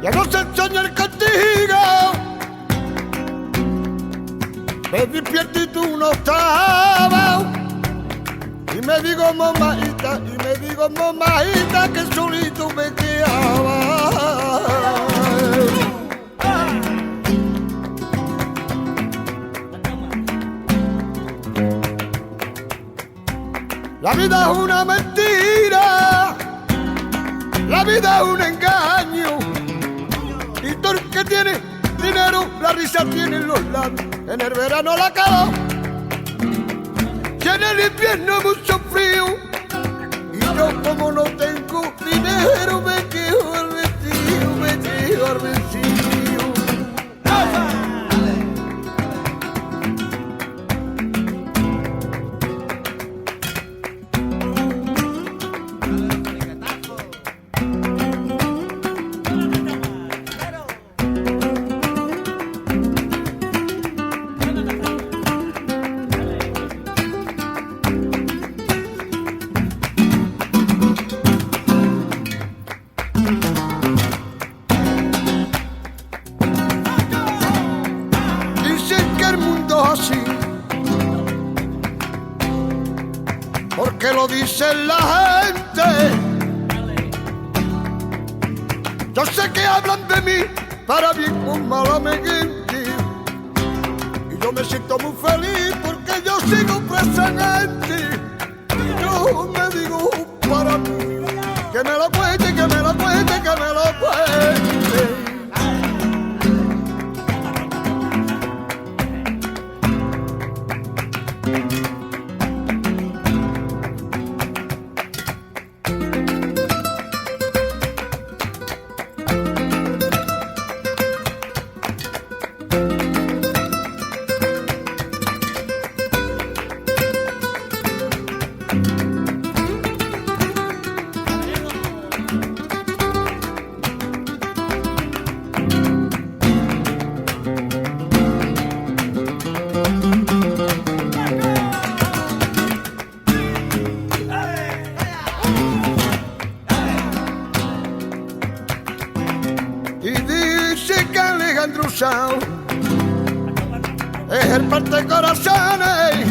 Ya no se sueña el castigo, me despierto y tú no estabas. Y me digo mamajita, que solito me quedaba. La vida es una mentira, la vida es un engaño. Y todo el que tiene dinero, la risa tiene en los labios. En el verano la calor, y en el invierno mucho frío. Y yo como no tengo dinero, me quedo al vestido, me quedo al vestido. Porque lo dice la gente. Yo sé que hablan de mí para bien o malamente, y yo me siento muy feliz porque yo sigo presente. Yo me digo para mí que me lo cuente, que me lo cuente, que me lo cuente. Es el parte corazones.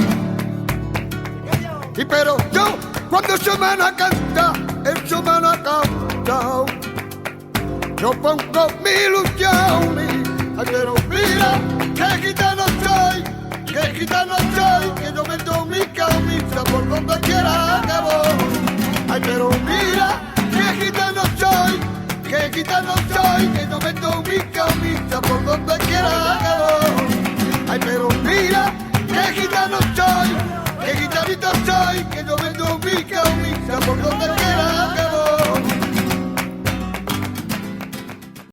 Y pero yo cuando se me la canta, él se me la canta. Yo pongo mi ilusión. Ay, pero mira que gitano soy, que yo meto mi camisa por donde quiera que voy. Ay, pero mira que gitano soy, que yo meto mi camisa por donde quiera que voy. Ay, pero mira que gitano soy, que gitanito soy, que yo meto mi camisa por donde quiera que voy.